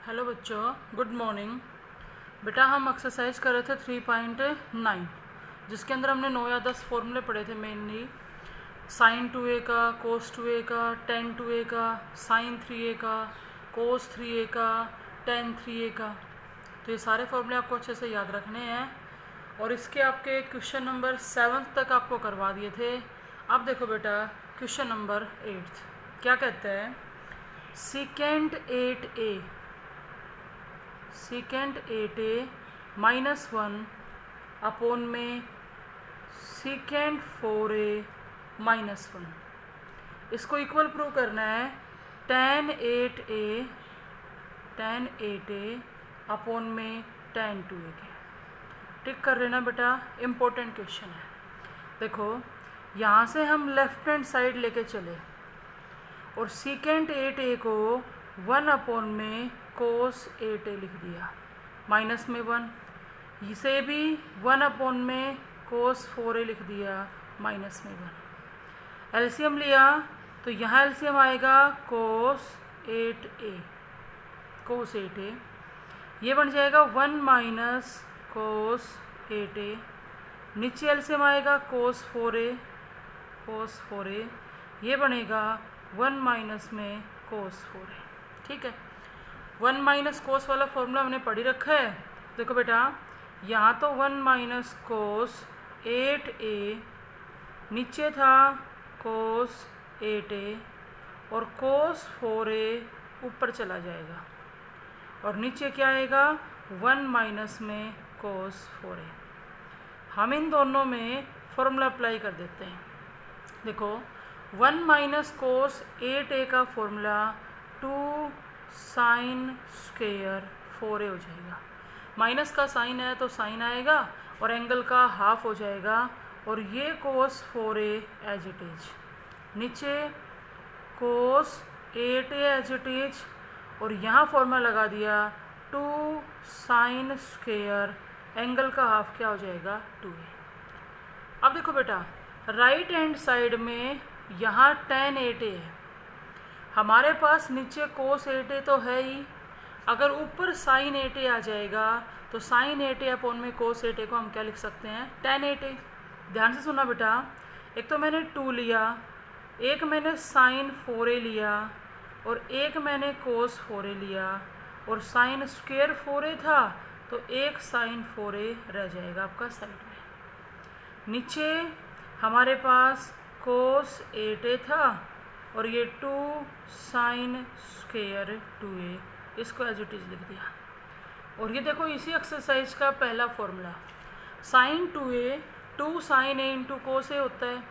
Hello बच्चों, good morning. बेटा हम एक्सरसाइज कर रहे थे 3.9, जिसके अंदर हमने 9 या 10 फॉर्मूले पढ़े थे। मेनली साइन 2a का, कोस 2a का, टेन 2a का, साइन 3a का, कोस 3a का, टेन 3a का। तो ये सारे फॉर्मूले आपको अच्छे से याद रखने हैं और इसके आपके क्वेश्चन नंबर 7 तक आपको करवा दिए थे। अब देखो बेटा, क्वेश्चन नंबर 8 क्या कहते हैं। Secant 8a secant 8a -1 upon में सीकेंट 4a -1, इसको इक्वल प्रूव करना है। tan 8a अपॉन में tan 2a के। टिक कर लेना बेटा, इम्पोर्टेंट क्वेश्चन है। देखो यहाँ से हम लेफ्ट हैंड साइड लेके चले और सीकेंट 8a को 1 अपॉन में कोस 8a लिख दिया, माइनस में 1। इसे भी 1 अपॉन में कोस 4a लिख दिया, माइनस में 1। एलसीएम लिया तो यहाँ एलसीएम आएगा कोस 8a, ये बन जाएगा 1 माइनस कोस 8a। नीचे एलसीएम आएगा कोस 4a, ये बनेगा 1 माइनस में कोस 4a। ठीक है, 1 माइनस कोस वाला फॉर्मूला हमने पढ़ ही रखा है। देखो बेटा, यहाँ तो 1 माइनस कोस 8a, नीचे था कोस 8a और कोस 4a ऊपर चला जाएगा और नीचे क्या आएगा 1 माइनस में कोस 4a। हम इन दोनों में फॉर्मूला अप्लाई कर देते हैं। देखो 1 माइनस कोस 8a का फॉर्मूला 2 साइन स्क्वायर 4a हो जाएगा। माइनस का साइन है तो साइन आएगा और एंगल का हाफ हो जाएगा और ये कोस 4a एज इट इज, नीचे कोस 8a एज इट इज और यहाँ फॉर्मूला लगा दिया 2 साइन स्क्वायर, एंगल का हाफ क्या हो जाएगा 2a। अब देखो बेटा, राइट हैंड साइड में यहाँ tan 8a है, हमारे पास नीचे कोस 8a तो है ही। अगर ऊपर साइन 8a आ जाएगा तो साइन 8a अपॉन में कोस 8a को हम क्या लिख सकते हैं, tan 8a। ध्यान से सुना बेटा, एक तो मैंने 2 लिया, एक मैंने साइन 4a लिया और एक मैंने कोस 4a लिया और साइन स्क्वायर 4a था तो एक साइन 4a रह जाएगा आपका साइड में। नीचे हमारे पास कोस 8a था और ये 2 साइन स्क्वायर 2a, इसको एज इट इज लिख दिया। और ये देखो इसी एक्सरसाइज का पहला formula, sine 2a 2 sine a into cos a होता है।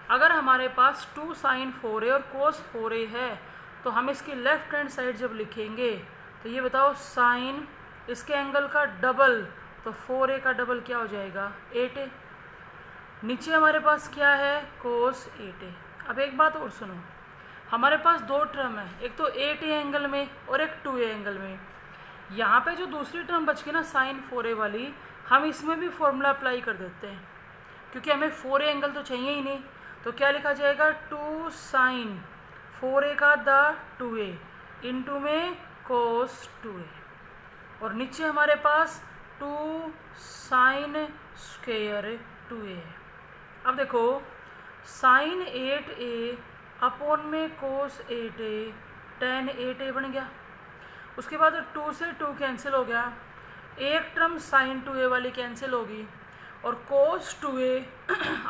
अगर हमारे पास 2 साइन 4a और कोस 4a है तो हम इसकी लेफ्ट हैंड साइड जब लिखेंगे तो ये बताओ साइन इसके एंगल का डबल तो 4a का डबल क्या हो जाएगा 8a। नीचे हमारे पास क्या है कोस 8a। अब एक बात और सुनो, हमारे पास 2 टर्म है, एक तो 8a एंगल में और एक 2a एंगल में। यहाँ पे जो दूसरी टर्म बच गई ना साइन 4a वाली, हम इसमें भी फॉर्मूला अप्लाई कर देते हैं क्योंकि हमें 4a एंगल तो चाहिए ही नहीं। तो क्या लिखा जाएगा 2 साइन 4a का द 2a इंटू में कोस 2a और नीचे हमारे पास 2 साइन स्क्वायर 2a है। अब देखो साइन 8a अपॉन में कोस 8a tan 8a बन गया। उसके बाद 2 से 2 कैंसिल हो गया, एक टर्म साइन 2a वाली कैंसिल होगी और कोस 2a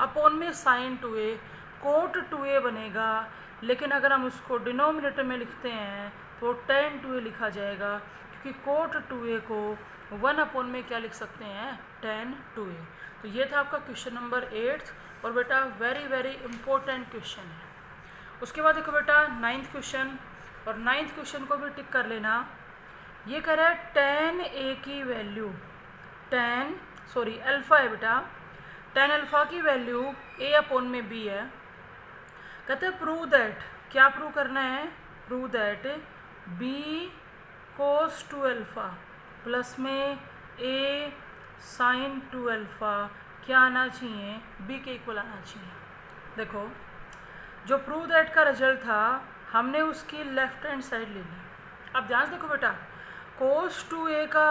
अपॉन में साइन 2a कोट 2a बनेगा। लेकिन अगर हम उसको डिनोमिनेटर में लिखते हैं तो tan 2a लिखा जाएगा क्योंकि कोट 2a को 1 अपॉन में क्या लिख सकते हैं tan 2a। तो ये था आपका क्वेश्चन नंबर 8 और बेटा वेरी वेरी इंपॉर्टेंट क्वेश्चन है। उसके बाद देखो बेटा 9th क्वेश्चन, और 9th क्वेश्चन को भी टिक कर लेना। ये कह रहा है tan a की वैल्यू अल्फ़ा है बेटा, tan अल्फ़ा की वैल्यू a अपॉन में b है। कहते हैं प्रूव दैट, क्या प्रूव करना है, prove that b cos 2 alpha plus में a साइन 2 अल्फ़ा क्या आना चाहिए, b के इक्वल आना चाहिए। देखो जो प्रूव दैट का रिजल्ट था हमने उसकी लेफ्ट हैंड साइड ले ली। अब ध्यान से देखो बेटा, कोस 2a का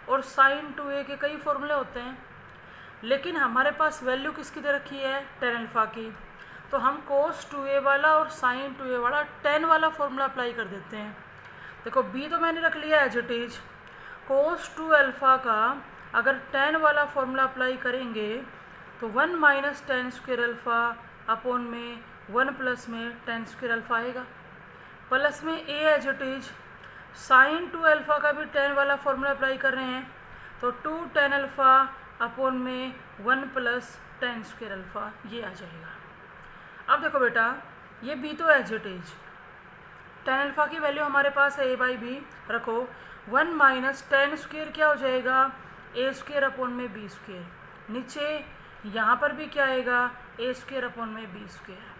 और साइन 2a के कई फॉर्मूले होते हैं, लेकिन हमारे पास वैल्यू किसकी दे रखी है, टेन अल्फ़ा की। तो हम कोस 2a वाला और साइन 2a वाला 10 वाला फॉर्मूला अप्लाई कर देते हैं। देखो b तो मैंने रख लिया as it is, cos 2 alpha का अगर 10 वाला फॉर्मूला अप्लाई करेंगे तो 1 minus tan square alpha upon में 1 प्लस में टेन स्क्वेयर अल्फ़ा आएगा, प्लस में a as it is sine 2 alpha का भी 10 वाला फॉर्मूला अप्लाई कर रहे हैं तो 2 टेन अल्फ़ा अपॉन में 1 प्लस टेन स्क्वेयर अल्फ़ा ये आ जाएगा। अब देखो बेटा ये b तो as it is, tan alpha की वैल्यू हमारे पास है a बाई बी, रखो 1 माइनस टेन स्क्वेयर क्या हो जाएगा, a स्क्वेयर अपॉन में b स्क्वेयर, नीचे यहाँ पर भी क्या आएगा, a स्क्वेयर अपॉन में b स्क्वेयर,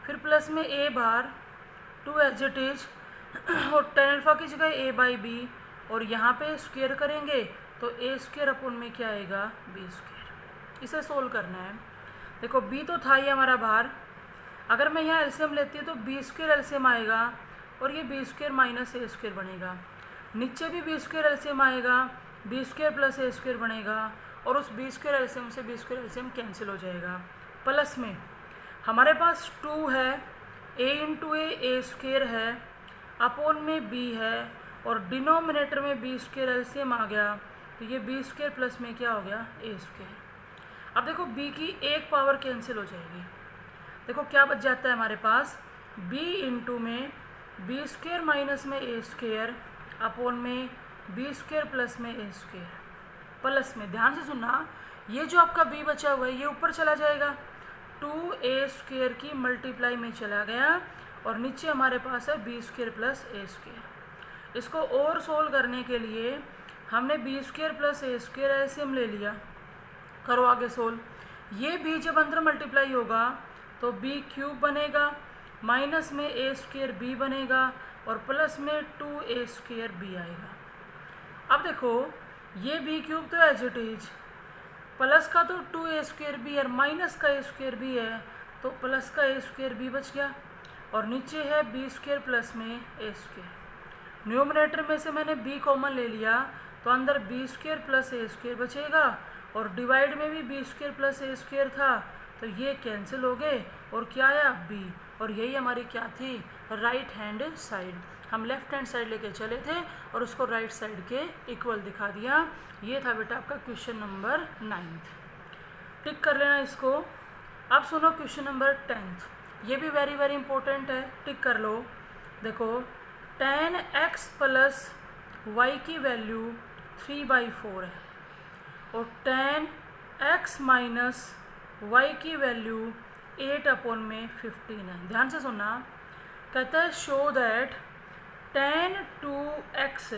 फिर प्लस में a बार 2 एज इट इज और टेन अल्फ़ा की जगह a बाई बी और यहाँ पे स्क्वेयर करेंगे तो a स्क्वेयर अपॉन में क्या आएगा, b स्क्वेयर। इसे सोल्व करना है। देखो b तो था ही हमारा बाहर, अगर मैं यहाँ एलसीएम लेती हूँ तो b स्क्वेयर एलसीएम आएगा और ये b square minus a square बनेगा, नीचे भी b स्क्वेयर एलसीएम आएगा, b square plus a square बनेगा और उस b स्क्वेयर एलसीएम से b स्क्वेयर एलसीएम कैंसिल हो जाएगा। प्लस में हमारे पास 2 है, a इंटू a स्क्वेयर है अपॉन में b है और डिनोमिनेटर में b स्क्वेयर एलसीएम आ गया तो ये b स्क्वेयर प्लस में क्या हो गया, a स्क्वेयर। अब देखो b की एक पावर कैंसिल हो जाएगी, देखो क्या बच जाता है हमारे पास, b इंटू में b स्क्वेयर माइनस में a स्क्वेयर अपॉन में b स्क्वेयर प्लस में a स्क्वेयर, प्लस में ध्यान से सुनना ये जो आपका b बचा हुआ है ये ऊपर चला जाएगा, 2a स्क्वेयर की मल्टीप्लाई में चला गया और नीचे हमारे पास है b square plus a square. इसको और सोल्व करने के लिए हमने b square plus a square LCM ले लिया, करो आगे सोल्व। ये b जब अंदर मल्टीप्लाई होगा तो b क्यूब बनेगा, माइनस में a स्क्वेयर b बनेगा और प्लस में 2a स्क्वेयर b आएगा। अब देखो ये b क्यूब तो एज इट इज, प्लस का तो 2a स्क्वेयर b है, माइनस का a स्क्वेयर b है तो प्लस का a स्क्वेयर b बच गया और नीचे है b स्क्वेयर प्लस में a स्क्वेयर। न्यूमरेटर में से मैंने b कॉमन ले लिया तो अंदर b square plus a square बचेगा और डिवाइड में भी b square plus a square था तो ये कैंसिल हो गए और क्या आया b, और यही हमारी क्या थी, राइट हैंड साइड। हम लेफ्ट हैंड साइड लेके चले थे और उसको राइट साइड के इक्वल दिखा दिया। ये था बेटा आपका क्वेश्चन नंबर 9th, टिक कर लेना इसको। अब सुनो क्वेश्चन नंबर 10th, ये भी वेरी वेरी इंपॉर्टेंट है, टिक कर लो। देखो tan x प्लस वाई की वैल्यू 3/4 है और tan x माइनस वाई की वैल्यू 8 अपॉन में 15 है। ध्यान से सुनना, कहता है show that tan 2x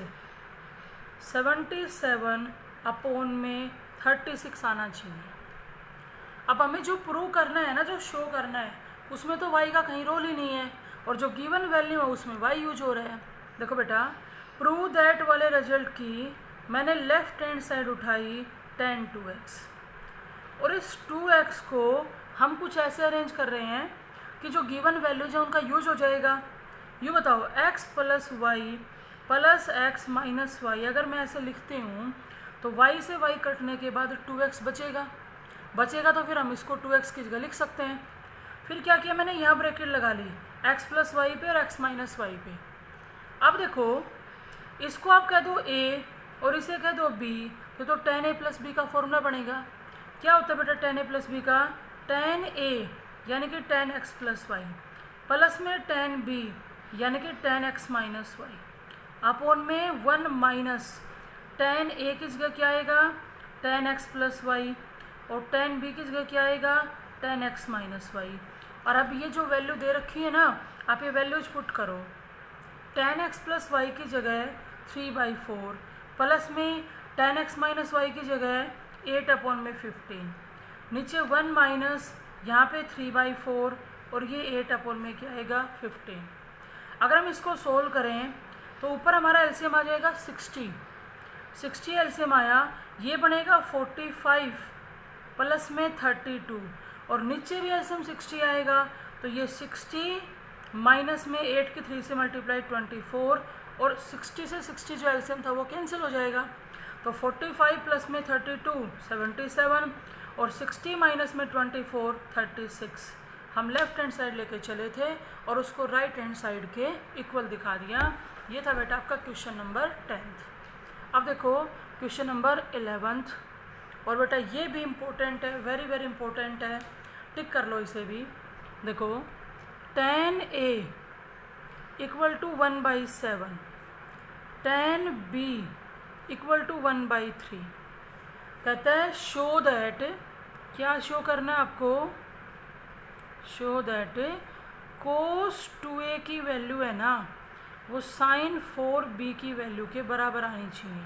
77 upon में 36 आना चाहिए। अब हमें जो प्रूव करना है ना, जो शो करना है, उसमें तो y का कहीं रोल ही नहीं है और जो गिवन वैल्यू है उसमें y यूज हो रहा है। देखो बेटा प्रूव दैट वाले रिजल्ट की मैंने लेफ्ट हैंड साइड उठाई tan 2x और इस 2x को हम कुछ ऐसे अरेंज कर रहे हैं कि जो गिवन वैल्यूज है उनका यूज हो जाएगा। यूँ बताओ x plus y plus x minus y, अगर मैं ऐसे लिखती हूँ तो y से y कटने के बाद 2x बचेगा तो फिर हम इसको 2x की जगह लिख सकते हैं। फिर क्या किया मैंने, यहाँ ब्रैकेट लगा ली x प्लस वाई पे और x माइनस वाई पे। अब देखो इसको आप कह दो a और इसे कह दो b, तो tan a प्लस b का फॉर्मूला बनेगा। क्या होता है बेटा tan a प्लस b का, tan a यानी कि tan x plus y plus में tan b यानी कि tan x minus y upon में 1 माइनस tan a की जगह क्या आएगा, tan x प्लस वाई और tan b की जगह क्या आएगा, tan x माइनस वाई। और अब ये जो वैल्यू दे रखी है ना, आप ये वैल्यूज पुट करो, tan x प्लस वाई की जगह 3/4 प्लस में tan x माइनस वाई की जगह 8 अपॉन में 15, नीचे 1 माइनस यहाँ पे 3/4 और ये 8 अपॉन में क्या आएगा 15। अगर हम इसको सोल्व करें तो ऊपर हमारा एलसीएम आ जाएगा 60 एलसीएम आया, ये बनेगा 45 प्लस में 32 और नीचे भी एलसीएम 60 आएगा तो ये 60 माइनस में 8 की 3 से मल्टीप्लाई 24 और 60 से 60 जो एलसीएम था वो कैंसिल हो जाएगा। तो 45 प्लस में 32 77 और 60 माइनस में 24 36। हम लेफ्ट हैंड साइड लेके चले थे और उसको राइट हैंड साइड के इक्वल दिखा दिया। ये था बेटा आपका क्वेश्चन नंबर 10th। अब देखो क्वेश्चन नंबर 11th, और बेटा ये भी इम्पोर्टेंट है, वेरी वेरी इम्पोर्टेंट है, टिक कर लो इसे भी। देखो 10a equal to 1/7, 10b equal to 1/3। कहता है शो दैट, क्या शो करना है आपको, शो दैट कोस 2a की वैल्यू है ना वो साइन 4b की वैल्यू के बराबर आनी चाहिए।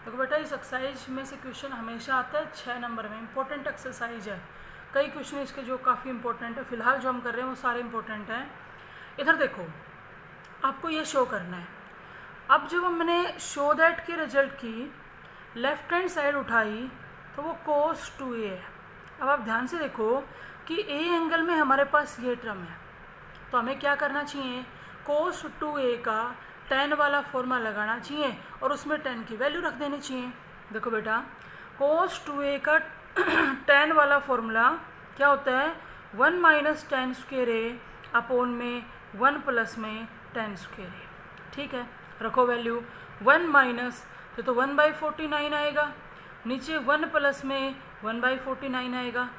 देखो बेटा इस एक्सरसाइज में से क्वेश्चन हमेशा आता है 6 नंबर में, इंपॉर्टेंट एक्सरसाइज है। कई क्वेश्चन इसके जो काफ़ी इंपॉर्टेंट है, फिलहाल जो हम कर रहे हैं वो सारे इंपॉर्टेंट हैं। इधर देखो आपको ये शो करना है। अब जब हमने शो दैट की रिजल्ट की लेफ्ट हैंड साइड उठाई तो वो cos 2a है। अब आप ध्यान से देखो कि a एंगल में हमारे पास ये टर्म है, तो हमें क्या करना चाहिए, cos 2a का tan वाला फॉर्मूला लगाना चाहिए और उसमें tan की वैल्यू रख देनी चाहिए। देखो बेटा cos 2a का tan वाला फॉर्मूला क्या होता है, 1 minus tan square a upon में 1 प्लस में tan स्क्वायर a। ठीक है, रखो वैल्यू 1 माइनस तो 1/49 आएगा, नीचे 1 प्लस में 1/49 आएगा।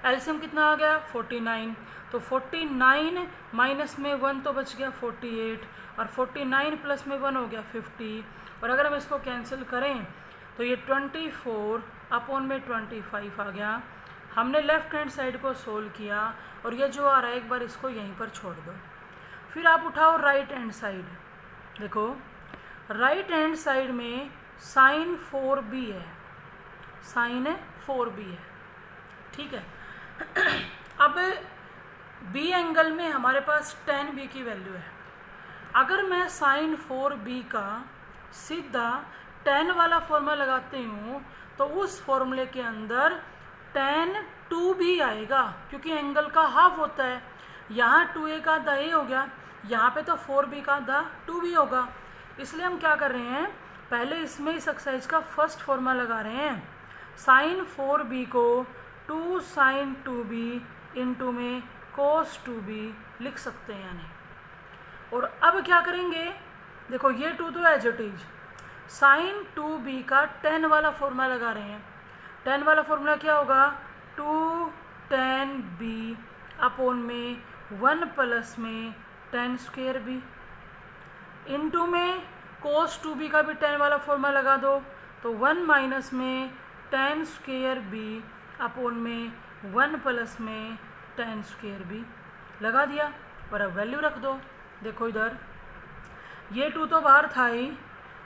एलसीएम कितना आ गया 49, तो 49 माइनस में 1 तो बच गया 48 और 49 प्लस में 1 हो गया 50। और अगर हम इसको कैंसिल करें तो ये 24 अपॉन में 25 आ गया। हमने लेफ्ट हैंड साइड को सोल्व किया और ये जो आ रहा है एक बार इसको यहीं पर छोड़ दो। फिर आप उठाओ राइट हैंड साइड। देखो राइट हैंड साइड में साइन 4b है, साइन 4b है। ठीक है, अब b एंगल में हमारे पास tan b की वैल्यू है। अगर मैं साइन 4b का सीधा tan वाला फॉर्मूला लगाती हूँ तो उस फॉर्मूले के अंदर tan 2b आएगा, क्योंकि एंगल का हाफ होता है। यहाँ 2a का आधा a हो गया, यहाँ पे तो 4b का आधा 2b होगा। इसलिए हम क्या कर रहे हैं, पहले इसमें इस एक्सरसाइज का फर्स्ट फॉर्मूला लगा रहे हैं। साइन 4b को 2 साइन 2b इंटू में cos 2b लिख सकते हैं यानी। और अब क्या करेंगे, देखो ये 2 तो as it is, sign 2b का tan वाला फॉर्मूला लगा रहे हैं। tan वाला फॉर्मूला क्या होगा, 2 tan b अपॉन में 1 प्लस में tan स्क्वायर b इंटू में cos 2b का भी tan वाला फॉर्मूला लगा दो, तो 1 माइनस में tan स्क्वायर b अपॉन में 1 प्लस में tan स्क्वायर b लगा दिया और अब वैल्यू रख दो। देखो इधर ये 2 तो बाहर था ही,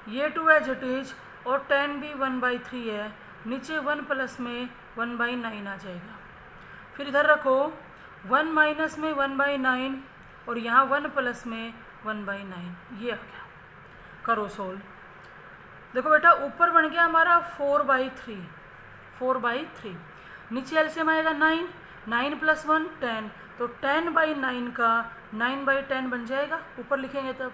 ये 2 एज इट इज और tan b 1/3 है, नीचे 1 प्लस में 1/9 आ जाएगा। फिर इधर रखो 1 माइनस में 1/9 और यहाँ 1 प्लस में 1/9, ये आ गया। करो सोल्व। देखो बेटा ऊपर बन गया हमारा 4/3, 4/3, नीचे एलसीएम आएगा 9, 9 प्लस 1 10, तो 10/9 का 9/10 बन जाएगा, ऊपर लिखेंगे तब।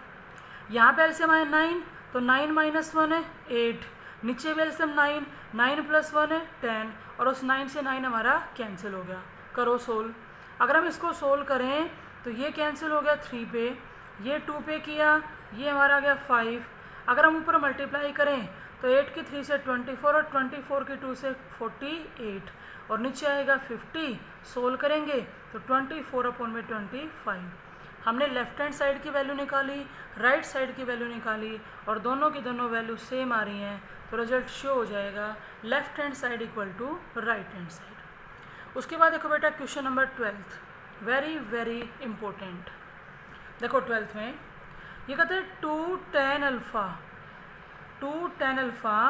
यहाँ पे एलसीएम आया 9, तो 9 माइनस 1 है 8, नीचे भी एलसीएम 9, 9 प्लस 1 है 10 और उस 9 से 9 हमारा कैंसिल हो गया। करो सोल्व। अगर हम इसको सोल्व करें तो ये कैंसिल हो गया 3 पे, ये 2 पे किया, ये हमारा आ गया 5। अगर हम ऊपर मल्टीप्लाई करें तो 8 की 3 से 24 और 24 की 2 से 48 और नीचे आएगा 50। सोल्व करेंगे तो 24 अपॉन में 25। हमने लेफ्ट हैंड साइड की वैल्यू निकाली, राइट साइड की वैल्यू निकाली और दोनों की दोनों वैल्यू सेम आ रही हैं, तो रिजल्ट शो हो जाएगा left hand side equal to right hand side. उसके बाद देखो बेटा question number 12, very very important. देखो 12th में ये कहते हैं 2 tan अल्फ़ा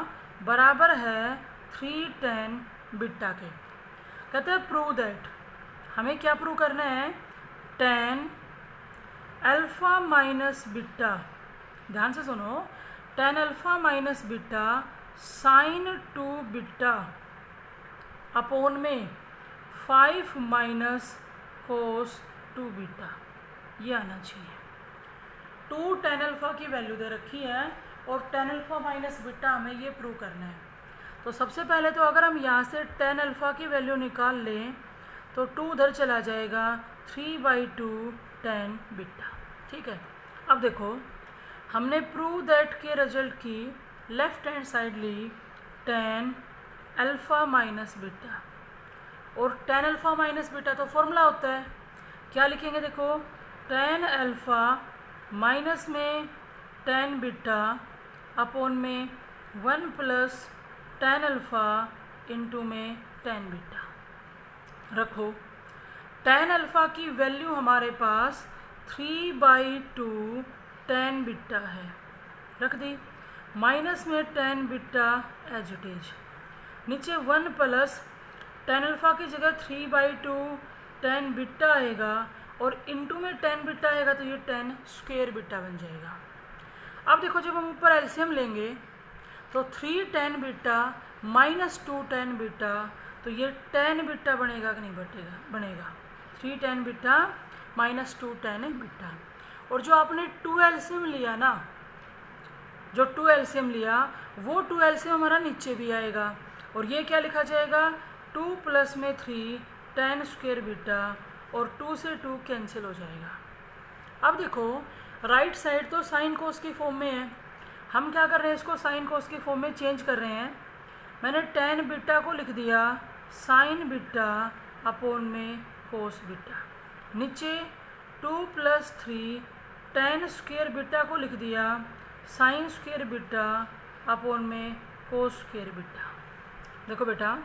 बराबर है 3 tan बीटा के। कहते हैं प्रूव दैट, हमें क्या प्रूव करना है, tan अल्फ़ा माइनस बीटा, ध्यान से सुनो, tan alpha minus beta sine 2 beta upon में 5 माइनस cos 2 बीटा, ये आना चाहिए। 2 tan अल्फ़ा की वैल्यू दे रखी है और tan अल्फ़ा माइनस बीटा हमें ये प्रूव करना है। तो सबसे पहले तो अगर हम यहाँ से tan अल्फ़ा की वैल्यू निकाल लें तो 2 उधर चला जाएगा, 3/2 tan बीटा। ठीक है, अब देखो हमने प्रूव दैट के रिजल्ट की लेफ्ट हैंड साइड ली tan अल्फ़ा माइनस बीटा, और tan अल्फ़ा माइनस बीटा तो फॉर्मूला होता है, क्या लिखेंगे देखो, tan अल्फ़ा माइनस में tan बीटा अपॉन में 1 प्लस tan अल्फ़ा इंटू में tan बीटा। रखो tan अल्फ़ा की वैल्यू हमारे पास 3/2 tan बीटा है, रख दी, माइनस में tan beta as it is, नीचे 1 प्लस tan अल्फ़ा की जगह 3/2 tan बीटा आएगा और इंटू में tan बीटा आएगा तो ये tan स्क्वायर बीटा बन जाएगा। अब देखो जब हम ऊपर एलसीएम लेंगे तो 3 tan beta minus 2 tan beta, तो ये tan बीटा बनेगा कि नहीं बनेगा 3 tan beta minus 2 tan beta. और जो आपने 2 एलसीएम लिया ना, जो 2 एलसीएम लिया वो 2 एलसीएम हमारा नीचे भी आएगा, और ये क्या लिखा जाएगा 2 प्लस में 3 tan स्क्वायर बीटा, और 2 से 2 कैंसिल हो जाएगा। अब देखो राइट साइड तो साइन कोस की फॉर्म में है, हम क्या कर रहे हैं, इसको साइन कोस की फॉर्म में चेंज कर रहे हैं। मैंने tan बीटा को लिख दिया साइन बीटा अपॉन में कोस बीटा, नीचे 2 प्लस 3 tan स्क्वायर बीटा को लिख दिया साइन स्क्वायर बीटा अपॉन में कोस स्क्वायर बीटा। देखो बेटा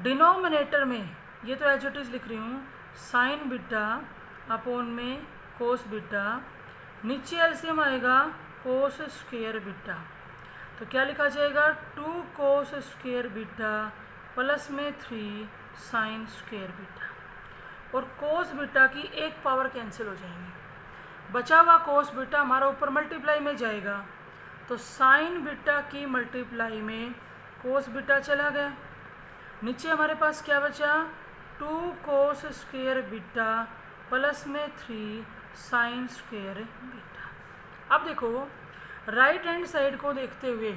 डिनोमिनेटर में ये तो एज इट इज लिख रही हूँ साइन बीटा अपॉन में कोस बीटा, नीचे एलसीएम आएगा कोस स्क्वायर बीटा, तो क्या लिखा जाएगा 2 कोस स्क्वायर बीटा प्लस में 3 साइन स्क्वायर बीटा, और कोस बीटा की एक पावर कैंसिल हो जाएगी, बचा हुआ कोस बीटा हमारा ऊपर मल्टीप्लाई में जाएगा, तो साइन बीटा की मल्टीप्लाई में कोस बीटा चला गया, नीचे हमारे पास क्या बचा 2 कोस स्क्वायर बीटा प्लस में 3 साइन स्क्वायर बीटा। अब देखो राइट हैंड साइड को देखते हुए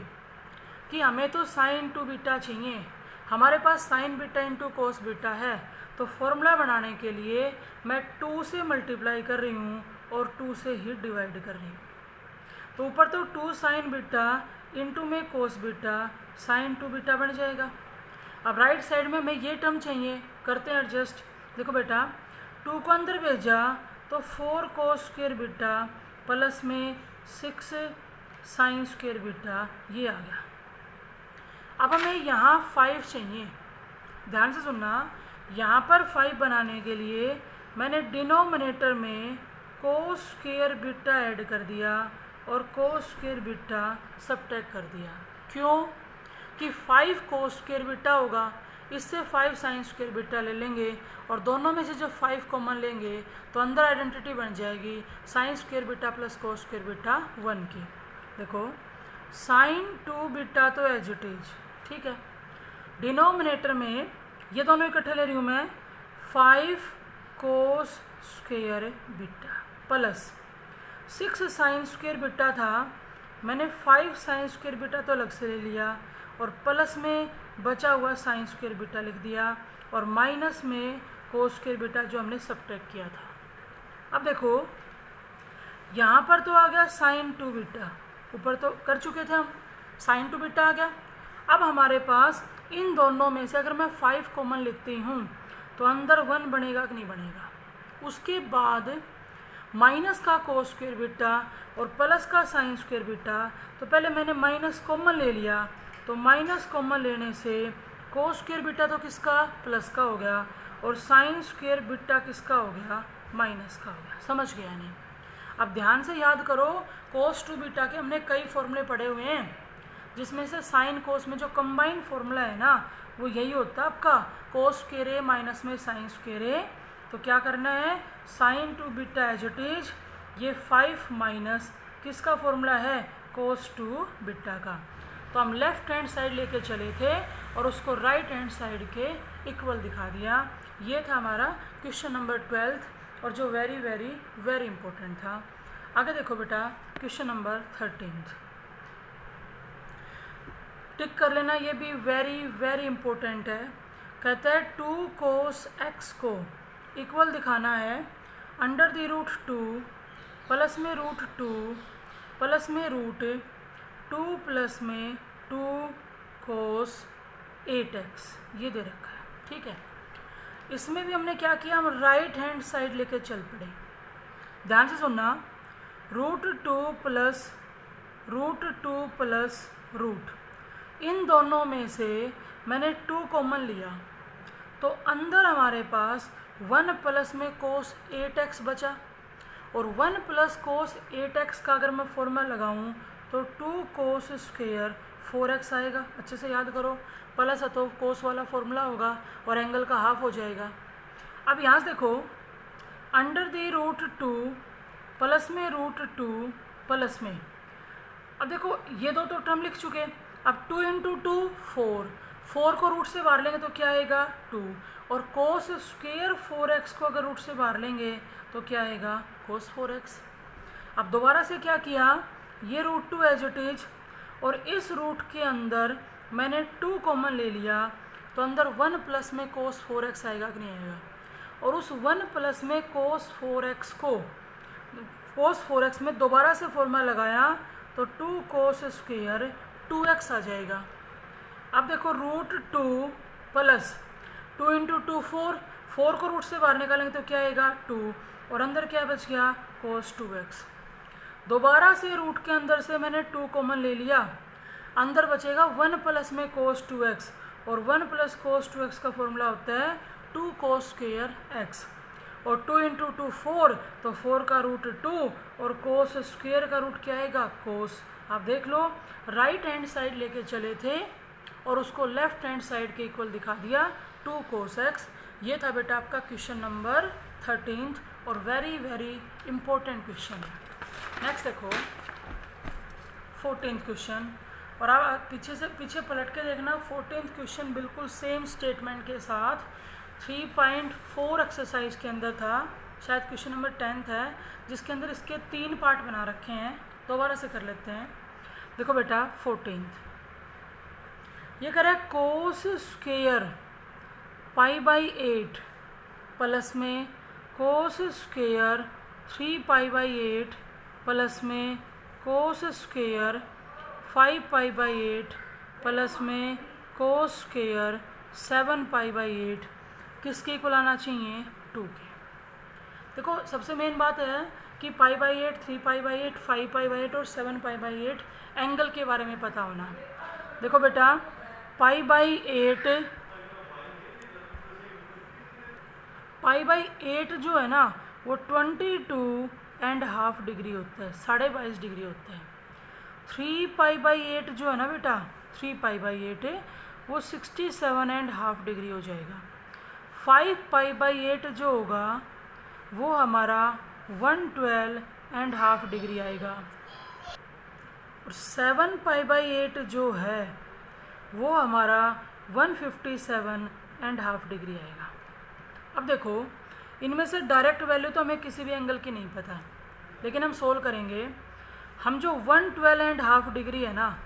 कि हमें तो साइन 2 बीटा चाहिए, हमारे पास sine beta into cos beta है, तो फॉर्मूला बनाने के लिए मैं 2 से मल्टीप्लाई कर रही हूँ और 2 से ही डिवाइड कर रही हूँ। तो ऊपर तो 2 साइन बीटा इंटू में कोस बीटा साइन 2 बीटा बन जाएगा। अब राइट साइड में हमें ये टर्म चाहिए, करते हैं एडजस्ट। देखो बेटा 2 को अंदर भेजा तो 4 कोस स्क्वायर बीटा प्लस में 6 साइन स्क्वायर बीटा, ये आ गया। अब हमें यहाँ 5 चाहिए, ध्यान से सुनना, यहाँ पर 5 बनाने के लिए मैंने डिनोमिनेटर में कोस स्क्वायर बीटा ऐड कर दिया और कोस स्क्वायर बीटा सबट्रैक्ट कर दिया। क्यों कि 5 कोस स्क्वायर बीटा होगा, इससे 5 साइन स्क्वायर बीटा ले लेंगे और दोनों में से जब 5 कॉमन लेंगे तो अंदर आइडेंटिटी बन जाएगी sine square beta plus cos square beta 1 की। देखो साइन 2 बीटा तो एज इट इज, ठीक है। डिनोमिनेटर में ये दोनों इकट्ठे ले रही हूँ मैं, 5 cos square beta plus 6 sine square beta था, मैंने 5 साइन स्क्वायर बीटा तो अलग से ले लिया और प्लस में बचा हुआ साइन स्क्वायर बीटा लिख दिया और माइनस में कोस स्क्वायर बीटा जो हमने सबट्रैक्ट किया था। अब देखो यहाँ पर तो आ गया साइन 2 बीटा, ऊपर तो कर चुके थे हम, साइन 2 बीटा आ गया। अब हमारे पास इन दोनों में से अगर मैं 5 कॉमन लेती हूँ तो अंदर 1 बनेगा कि नहीं बनेगा। उसके बाद माइनस का कोस स्क्वायर बीटा और प्लस का साइन स्क्वायर बीटा, तो पहले मैंने माइनस कॉमन ले लिया, तो माइनस कॉमन लेने से कोस स्क्वायर बीटा तो किसका, प्लस का हो गया, और साइन स्क्वायर बीटा किसका हो गया, माइनस का हो गया। समझ गया नहीं? अब ध्यान से याद करो, कोस 2 बीटा के हमने कई फॉर्मूले पढ़े हुए हैं, जिसमें से साइन कोस में जो कंबाइन फॉर्मूला है ना वो यही होता है आपका कोस स्क्वायर ए माइनस में साइन स्क्वायर ए। तो क्या करना है, sine 2 beta as it is, ये 5 माइनस किसका फॉर्मूला है, कोस 2 बीटा का। तो हम लेफ्ट हैंड साइड लेके चले थे और उसको राइट हैंड साइड के इक्वल दिखा दिया। ये था हमारा क्वेश्चन नंबर 12 और जो वेरी वेरी वेरी इंपॉर्टेंट था। आगे देखो बेटा क्वेश्चन नंबर 13 टिक कर लेना, ये भी वेरी वेरी इंपॉर्टेंट है। कहता है 2 cos x को इक्वल दिखाना है अंडर द रूट 2 प्लस में रूट 2 प्लस में रूट 2 प्लस में 2 cos 8x, ये दे रखा है। ठीक है, इसमें भी हमने क्या किया, हम राइट हैंड साइड लेके चल पड़े। ध्यान से सुनना, रूट 2 प्लस रूट, इन दोनों में से मैंने 2 कॉमन लिया, तो अंदर हमारे पास 1 प्लस में cos 8x बचा, और 1 प्लस cos 8x का अगर मैं फॉर्मूला लगाऊं तो 2 cos स्क्वायर 4x आएगा। अच्छे से याद करो, प्लस है तो cos वाला फॉर्मूला होगा और एंगल का हाफ हो जाएगा। अब यहाँ से देखो, अंडर द रूट 2 प्लस में रूट 2 प्लस में, अब देखो ये दो तो टर्म लिख चुके, अब 2 इंटू 2 4 को रूट से बाहर लेंगे तो क्या आएगा 2, और cos स्क्वायर 4x को अगर रूट से बाहर लेंगे तो क्या आएगा cos 4x। अब दोबारा से क्या किया, ये रूट 2 एज इट इज, और इस रूट के अंदर मैंने 2 कॉमन ले लिया, तो अंदर 1 प्लस में cos 4x आएगा कि नहीं आएगा, और उस 1 प्लस में cos 4x को cos 4x में दोबारा से फॉर्मूला लगाया तो 2 cos स्क्वायर 2x आ जाएगा। अब देखो रूट 2 प्लस 2 इंटू 2 4 को रूट से बाहर निकालेंगे तो क्या आएगा 2, और अंदर क्या बच गया cos 2x। दोबारा से रूट के अंदर से मैंने 2 कॉमन ले लिया, अंदर बचेगा 1 प्लस में cos 2x, और 1 प्लस cos 2x का फॉर्मूला होता है 2 cos स्क्वायर x, और 2 इंटू 2 4, तो 4 का रूट 2, और cos स्क्वायर का रूट क्या आएगा cos। आप देख लो, राइट हैंड साइड लेके चले थे और उसको लेफ्ट हैंड साइड के इक्वल दिखा दिया 2 cos x। ये था बेटा आपका क्वेश्चन नंबर 13 और वेरी वेरी इंपॉर्टेंट क्वेश्चन है। नेक्स्ट देखो 14th क्वेश्चन, और आप पीछे पलट के देखना, 14th क्वेश्चन बिल्कुल सेम स्टेटमेंट के साथ 3.4 एक्सरसाइज के अंदर था, शायद क्वेश्चन नंबर 10 है, जिसके अंदर इसके 3 पार्ट बना रखे हैं। दोबारा से कर लेते हैं। देखो बेटा 14th, ये कह रहा है cos स्क्वायर π/8 प्लस में cos स्क्वायर 3π/8 प्लस में cos स्क्वायर 5π/8 प्लस में cos स्क्वायर 7π/8 किसके इक्वल आना चाहिए 2 के। देखो सबसे मेन बात है कि π/8 3π/8 5π/8 और 7π/8 एंगल के बारे में पता होना। देखो बेटा π/8 जो है ना वो 22.5 डिग्री होता है, 22.5 डिग्री होता है। 3π/8 जो है ना बेटा 3π/8 वो 67.5 डिग्री हो जाएगा। 5π/8 जो होगा वो हमारा 112.5 डिग्री आएगा, और 7π/8 जो है वो हमारा 157.5 डिग्री आएगा। अब देखो इनमें से डायरेक्ट वैल्यू तो हमें किसी भी एंगल की नहीं पता, लेकिन हम सोल्व करेंगे। हम जो 112.5 डिग्री है ना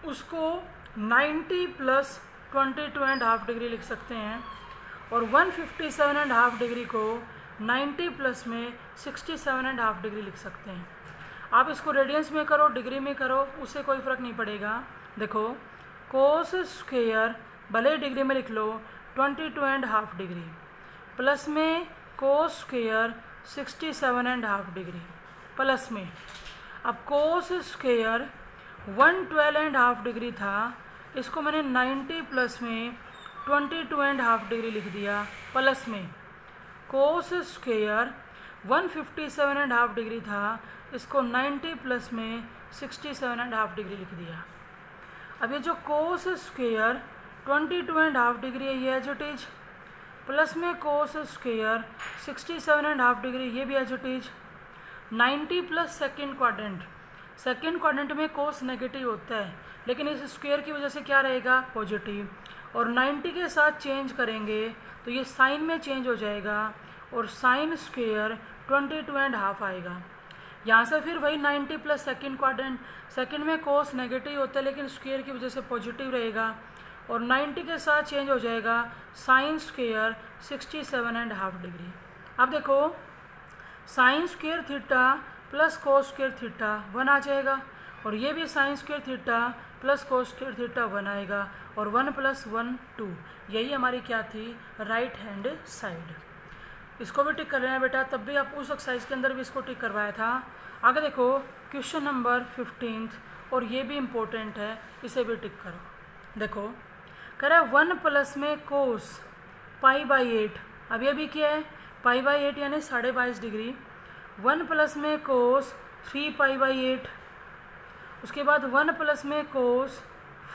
उसको 90 प्लस 22.5 डिग्री लिख सकते हैं, और 157.5 डिग्री को 90 प्लस में 67.5 डिग्री लिख सकते हैं। आप इसको रेडियंस में करो डिग्री में करो उससे कोई फ़र्क नहीं पड़ेगा। देखो cos स्क्वायर भले डिग्री में लिख लो 22.5 डिग्री प्लस में cos स्क्वायर 67.5 डिग्री प्लस में, अब cos स्क्वायर 112.5 डिग्री था, इसको मैंने 90 प्लस में 22.5 डिग्री लिख दिया, प्लस में cos स्क्वायर 157.5 डिग्री था, इसको 90 प्लस में 67.5 डिग्री लिख दिया। अब ये जो cos स्क्वायर 22.5 डिग्री है ये एज इट इज, प्लस में cos स्क्वायर 67.5 डिग्री ये भी as it is. 90 plus second quadrant में cos नेगेटिव होता है, लेकिन इस स्क्वायर की वजह से क्या रहेगा पॉजिटिव, और 90 के साथ चेंज करेंगे तो ये साइन में चेंज हो जाएगा, और साइन स्क्वायर 22.5 आएगा। यहाँ से फिर वही 90 प्लस सेकेंड क्वाड्रेंट, सेकेंड में कोस नेगेटिव होता है लेकिन स्क्वायर की वजह से पॉजिटिव रहेगा और 90 के साथ चेंज हो जाएगा साइन स्क्वायर 67.5 डिग्री। अब देखो sine square theta plus cos square theta 1 आ जाएगा और ये भी sine square theta plus cos square theta 1 आएगा और 1 + 1 2। यही हमारी क्या थी, राइट हैंड साइड। इसको भी टिक कर लेना बेटा, तब भी आप उस एक्सरसाइज के अंदर भी इसको टिक करवाया था। आगे देखो क्वेश्चन नंबर 15 और ये भी इम्पोर्टेंट है, इसे भी टिक करो। देखो कह रहा है 1 प्लस में कोस π/8, अब ये भी क्या है π/8 यानी 22.5 डिग्री। 1 प्लस में कोस 3π/8, उसके बाद 1 प्लस में कोस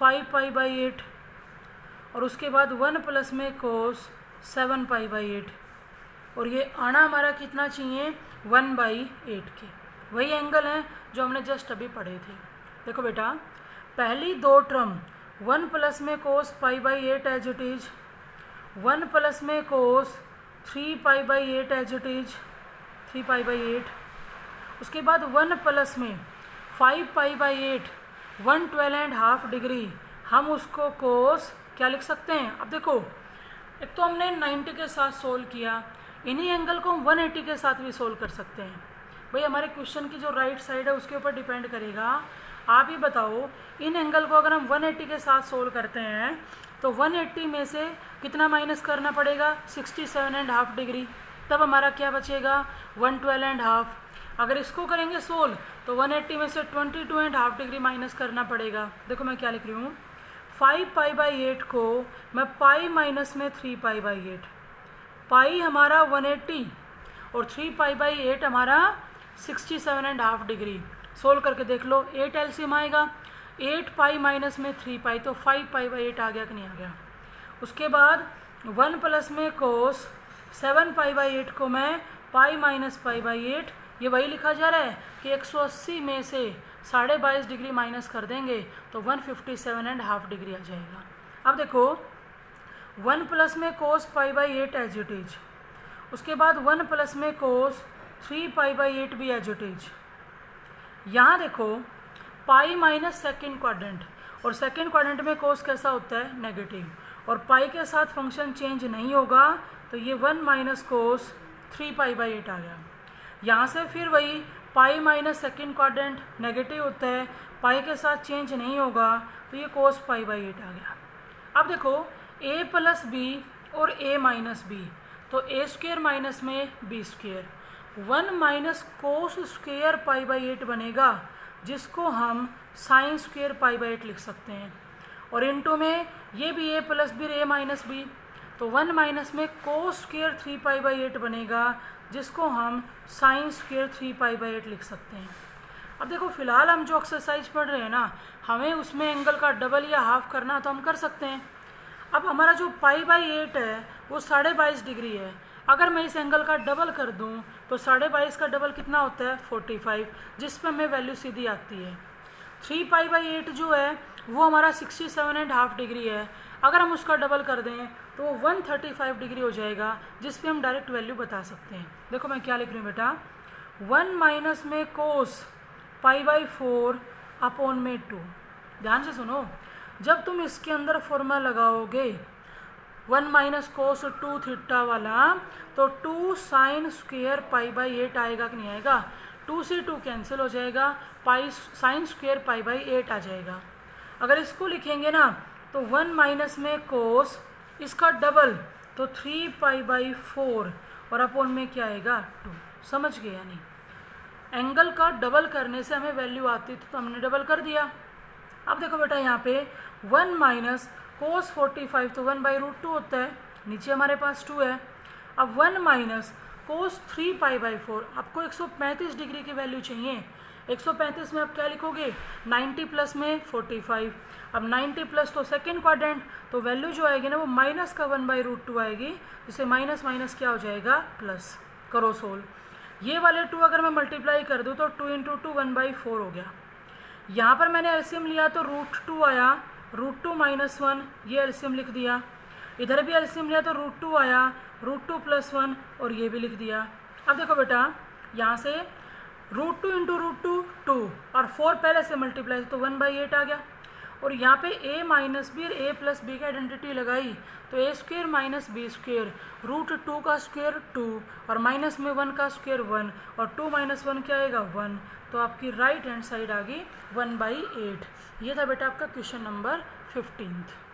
5π/8 और उसके बाद 1 प्लस में कोस 7π/8 और ये आना हमारा कितना चाहिए 1/8 के। वही एंगल हैं जो हमने जस्ट अभी पढ़े थे। देखो बेटा पहली दो टर्म 1 प्लस में कोस π/8 एज इट इज, 1 प्लस में कोस 3π/8 एज इट इज 3π/8, उसके बाद 1 प्लस में 5π/8 112.5 डिग्री, हम उसको कोस क्या लिख सकते हैं। अब देखो एक तो हमने 90 के साथ सोल्व किया, इन्हीं एंगल को हम 180 के साथ भी सोल्व कर सकते हैं। भाई हमारे क्वेश्चन की जो राइट साइड है उसके ऊपर डिपेंड करेगा। आप ही बताओ इन एंगल को अगर हम 180 के साथ सोल्व करते हैं तो 180 में से कितना माइनस करना पड़ेगा 67.5 डिग्री, तब हमारा क्या बचेगा 112.5। अगर इसको करेंगे सोल्व तो 180 में से 22.5 डिग्री माइनस करना पड़ेगा। देखो मैं क्या लिख रही हूँ, 5π/8 को मैं पाई माइनस में 3π/8, पाई हमारा 180 और 3π/8 हमारा 67.5 डिग्री। सोल्व करके देख लो, 8 एलसीएम आएगा, 8 पाई माइनस में 3 पाई तो 5π/8 आ गया कि नहीं आ गया। उसके बाद 1 प्लस में कोस 7π/8 को मैं पाई माइनस π/8, ये वही लिखा जा रहा है कि 180 में से 22.5 डिग्री माइनस कर देंगे तो 157.5 डिग्री आ जाएगा। अब देखो 1 प्लस में कोस π/8 एज इट इज, उसके बाद 1 प्लस में कोस 3π/8 भी एज इट इज। यहाँ देखो पाई माइनस सेकेंड क्वाड्रेंट, और सेकेंड क्वाड्रेंट में कोस कैसा होता है नेगेटिव, और पाई के साथ फंक्शन चेंज नहीं होगा तो ये 1 माइनस कोस 3π/8 आ गया। यहाँ से फिर वही pi minus second quadrant negative होता है, पाई के साथ चेंज नहीं होगा तो ये कोस π/8 आ गया। अब देखो a प्लस बी और a माइनस बी, तो a स्क्वेयर माइनस में b square, 1 minus cos square π/8 बनेगा जिसको हम साइन स्क्वेयर π/8 लिख सकते हैं। और इनटू में ये भी a plus B a minus B, तो 1 माइनस में कोस स्क्वेयर 3π/8 बनेगा जिसको हम साइन स्क्वेयर 3π/8 लिख सकते हैं। अब देखो फिलहाल हम जो एक्सरसाइज पढ़ रहे हैं ना, हमें उसमें एंगल का डबल या हाफ करना तो हम कर सकते हैं। अब हमारा जो π/8 है वो 22.5 डिग्री है, अगर मैं इस एंगल का डबल कर दूं तो 22.5 का डबल कितना होता है 45, जिस पर हमें वैल्यू सीधी आती है। 3π/8 जो है वो हमारा 67.5 डिग्री है, अगर हम उसका डबल कर दें तो वो 135 डिग्री हो जाएगा, जिस पे हम डायरेक्ट वैल्यू बता सकते हैं। देखो मैं क्या लिख रही हूँ बेटा, 1 माइनस में कोस π/4 अपॉन में 2। ध्यान से सुनो, जब तुम इसके अंदर फॉर्मूला लगाओगे 1 माइनस कोस 2 थीटा वाला, तो 2 साइन स्क्वेयर π/8 आएगा कि नहीं आएगा, 2 से 2 कैंसिल हो जाएगा, पाई साइन स्क्वेयर π/8 आ जाएगा। अगर इसको लिखेंगे ना तो 1 माइनस में कोस इसका डबल तो 3π/4 और अपॉन में क्या आएगा 2। समझ गए यानी एंगल का डबल करने से हमें वैल्यू आती थी तो हमने डबल कर दिया। अब देखो बेटा यहाँ पे 1 माइनस कोस 45 तो 1/√2 होता है, नीचे हमारे पास 2 है। अब 1 माइनस कोस 3π/4, आपको 135 डिग्री की वैल्यू चाहिए। 135 में आप क्या लिखोगे 90 प्लस में 45, अब 90 प्लस तो सेकेंड क्वाड्रेंट, तो वैल्यू जो आएगी ना वो माइनस का 1/√2 आएगी, जिससे माइनस माइनस क्या हो जाएगा प्लस। करो सोल्व, ये वाले 2 अगर मैं मल्टीप्लाई कर दूँ तो 2 × 2 1/4 हो गया। यहाँ पर मैंने एलसीएम लिया तो √2 आया, √2 - 1 ये एलसीएम लिख दिया। इधर भी एलसीएम लिया तो √2 आया, √2 + 1 और ये भी लिख दिया। अब देखो बेटा यहाँ से √2 इंटू √2 2 और 4 पहले से मल्टीप्लाई तो 1/8 आ गया। और यहाँ पे a माइनस बी और a प्लस बी की आइडेंटिटी लगाई तो a square minus B square √2 का स्क्वेयर 2 और माइनस में 1 का स्क्वेयर 1 और 2 माइनस 1 क्या आएगा 1। तो आपकी राइट हैंड साइड आ गई 1/8। ये था बेटा आपका क्वेश्चन नंबर 15।